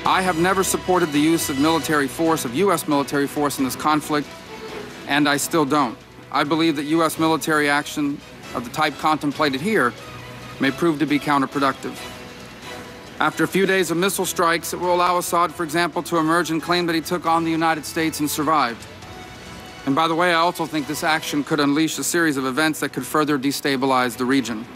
I have never supported the use of military force, of U.S. military force in this conflict, and I still don't. I believe that U.S. military action of the type contemplated here may prove to be counterproductive. After a few days of missile strikes, it will allow Assad, for example, to emerge and claim that he took on the United States and survived. And by the way, I also think this action could unleash a series of events that could further destabilize the region.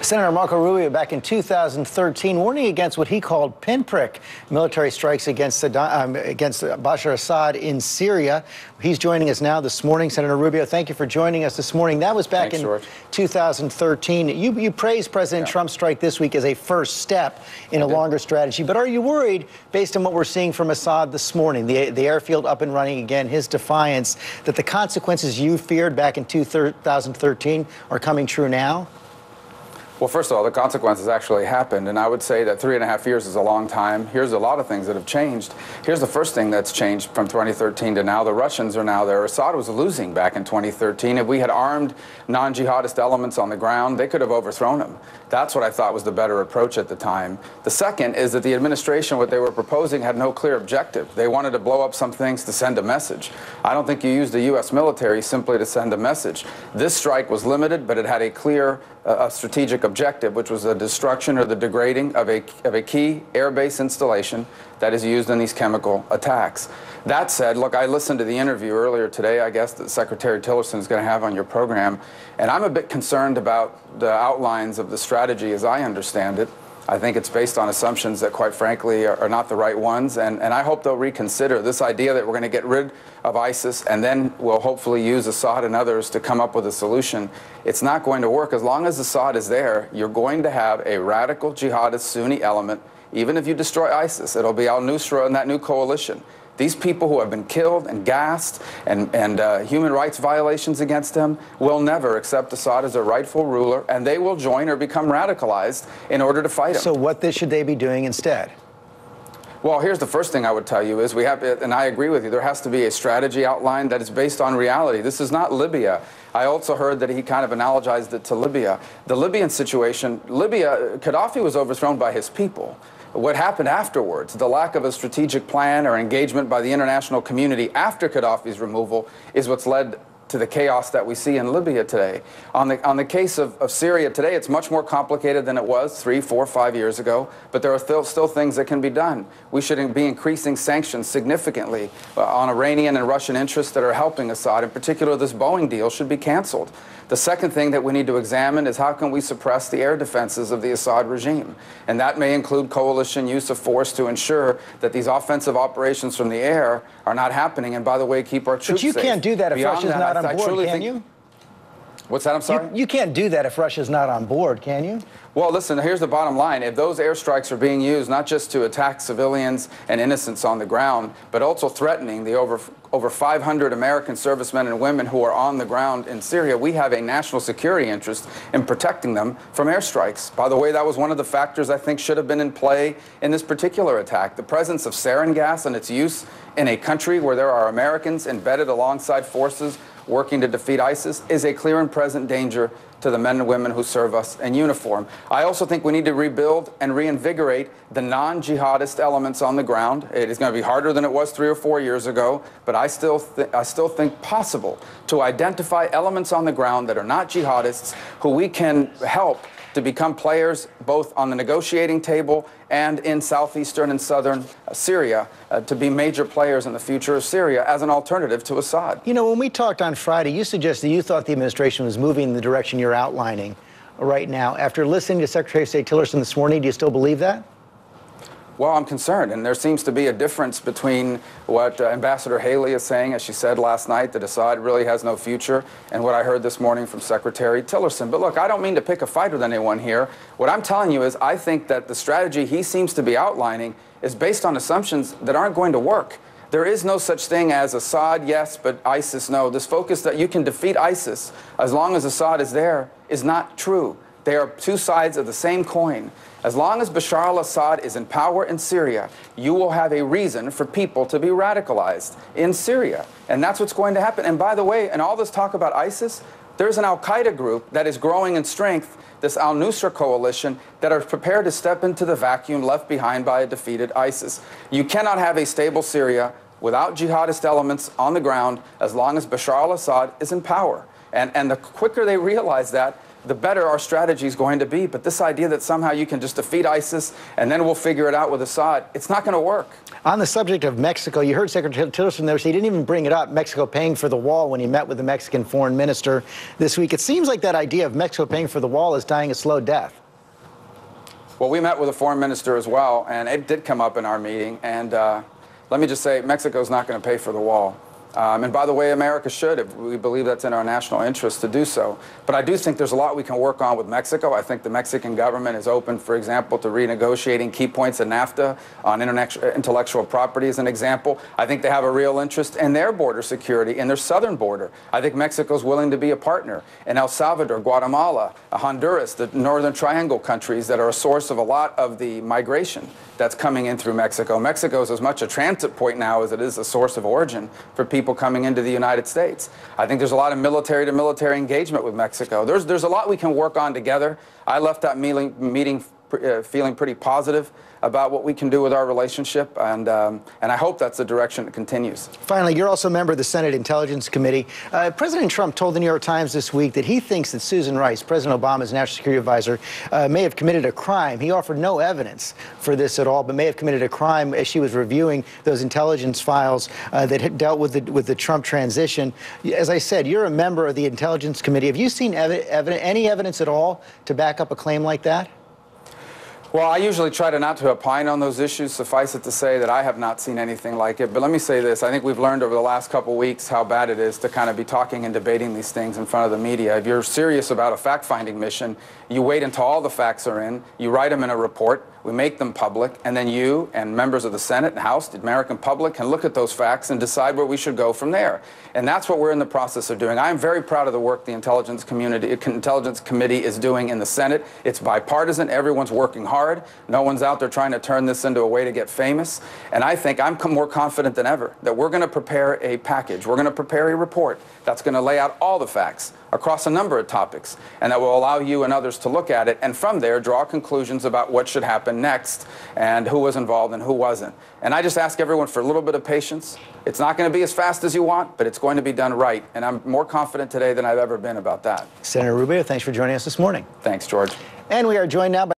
Senator Marco Rubio back in 2013 warning against what he called pinprick military strikes against Bashar Assad in Syria. He's joining us now this morning. Senator Rubio, thank you for joining us this morning. That was back in 2013. You praised President Trump's strike this week as a first step in a longer strategy. But are you worried, based on what we're seeing from Assad this morning, the airfield up and running again, his defiance, that the consequences you feared back in 2013 are coming true now? Well, first of all, the consequences actually happened, and I would say that 3.5 years is a long time. Here's a lot of things that have changed. Here's the first thing that's changed from 2013 to now. The Russians are now there. Assad was losing back in 2013. If we had armed non-jihadist elements on the ground, they could have overthrown him. That's what I thought was the better approach at the time. The second is that the administration, what they were proposing, had no clear objective. They wanted to blow up some things to send a message. I don't think you used the U.S. military simply to send a message. This strike was limited, but it had a clear strategic objective, which was the destruction or the degrading of a key air base installation that is used in these chemical attacks. That said, look, I listened to the interview earlier today, I guess, that Secretary Tillerson is going to have on your program, and I'm a bit concerned about the outlines of the strategy as I understand it. I think it's based on assumptions that, quite frankly, are not the right ones, and I hope they'll reconsider this idea that we're going to get rid of ISIS and then we'll hopefully use Assad and others to come up with a solution. It's not going to work. As long as Assad is there, you're going to have a radical jihadist Sunni element. Even if you destroy ISIS, it'll be al-Nusra and that new coalition. These people who have been killed and gassed and human rights violations against them will never accept Assad as a rightful ruler, and they will join or become radicalized in order to fight him. So what should they be doing instead? Well, here's the first thing I would tell you is we have, and I agree with you, there has to be a strategy outlined that is based on reality. This is not Libya. I also heard that he kind of analogized it to Libya. The Libyan situation, Gaddafi was overthrown by his people. What happened afterwards, the lack of a strategic plan or engagement by the international community after Gaddafi's removal, is what's led to the chaos that we see in Libya today. On the case of Syria today, it's much more complicated than it was 3, 4, 5 years ago, but there are still things that can be done. We should be increasing sanctions significantly on Iranian and Russian interests that are helping Assad. In particular, this Boeing deal should be canceled. The second thing that we need to examine is how can we suppress the air defenses of the Assad regime? And that may include coalition use of force to ensure that these offensive operations from the air are not happening. And by the way, keep our troops safe. But you can't do that if Russia's not on board, can you? What's that? I'm sorry? You can't do that if Russia's not on board, can you? Well, listen, here's the bottom line. If those airstrikes are being used not just to attack civilians and innocents on the ground, but also threatening the over 500 American servicemen and women who are on the ground in Syria, we have a national security interest in protecting them from airstrikes. By the way, that was one of the factors I think should have been in play in this particular attack. The presence of sarin gas and its use in a country where there are Americans embedded alongside forces working to defeat ISIS is a clear and present danger to the men and women who serve us in uniform. I also think we need to rebuild and reinvigorate the non-jihadist elements on the ground. It is going to be harder than it was 3 or 4 years ago, but I still think possible to identify elements on the ground that are not jihadists who we can help to become players both on the negotiating table and in southeastern and southern Syria to be major players in the future of Syria as an alternative to Assad. You know, when we talked on Friday, you suggested you thought the administration was moving in the direction you're outlining right now. After listening to Secretary of State Tillerson this morning, do you still believe that? Well, I'm concerned, and there seems to be a difference between what Ambassador Haley is saying, as she said last night, that Assad really has no future, and what I heard this morning from Secretary Tillerson. But look, I don't mean to pick a fight with anyone here. What I'm telling you is I think that the strategy he seems to be outlining is based on assumptions that aren't going to work. There is no such thing as Assad, yes, but ISIS, no. This focus that you can defeat ISIS as long as Assad is there is not true. They are two sides of the same coin. As long as Bashar al-Assad is in power in Syria, you will have a reason for people to be radicalized in Syria. And that's what's going to happen. And by the way, in all this talk about ISIS, there's an al-Qaeda group that is growing in strength this al-Nusra coalition, that are prepared to step into the vacuum left behind by a defeated ISIS. You cannot have a stable Syria without jihadist elements on the ground as long as Bashar al-Assad is in power. And the quicker they realize that, the better our strategy is going to be. But this idea that somehow you can just defeat ISIS and then we'll figure it out with Assad, it's not going to work. On the subject of Mexico, you heard Secretary Tillerson there say he didn't even bring it up, Mexico paying for the wall, when he met with the Mexican foreign minister this week. It seems like that idea of Mexico paying for the wall is dying a slow death. Well, we met with the foreign minister as well, and it did come up in our meeting. And let me just say, Mexico's not going to pay for the wall. And by the way, America should, if we believe that's in our national interest to do so. But I do think there's a lot we can work on with Mexico. I think the Mexican government is open, for example, to renegotiating key points in NAFTA on intellectual property as an example. I think they have a real interest in their border security, in their southern border. I think Mexico's willing to be a partner in El Salvador, Guatemala, Honduras, the Northern Triangle countries that are a source of a lot of the migration that's coming in through Mexico. Mexico is as much a transit point now as it is a source of origin for people coming into the United States. I think there's a lot of military-to-military engagement with Mexico. There's a lot we can work on together. I left that meeting feeling pretty positive about what we can do with our relationship, and I hope that's the direction it continues. Finally, you're also a member of the Senate Intelligence Committee. President Trump told the New York Times this week that he thinks that Susan Rice, President Obama's national security advisor, may have committed a crime. He offered no evidence for this at all, but may have committed a crime as she was reviewing those intelligence files that had dealt with the Trump transition. As I said, you're a member of the Intelligence Committee. Have you seen any evidence at all to back up a claim like that? Well, I usually try not to opine on those issues. Suffice it to say that I have not seen anything like it. But let me say this. I think we've learned over the last couple weeks how bad it is to kind of be talking and debating these things in front of the media. If you're serious about a fact-finding mission, you wait until all the facts are in, you write them in a report, we make them public, and then you and members of the Senate and House, the American public, can look at those facts and decide where we should go from there. And that's what we're in the process of doing. I am very proud of the work the Intelligence Committee is doing in the Senate. It's bipartisan. Everyone's working hard. No one's out there trying to turn this into a way to get famous. And I think I'm more confident than ever that we're going to prepare a package. We're going to prepare a report that's going to lay out all the facts across a number of topics, and that will allow you and others to look at it, and from there draw conclusions about what should happen next and who was involved and who wasn't. And I just ask everyone for a little bit of patience. It's not going to be as fast as you want, but it's going to be done right, and I'm more confident today than I've ever been about that. Senator Rubio, thanks for joining us this morning. Thanks, George. And we are joined now by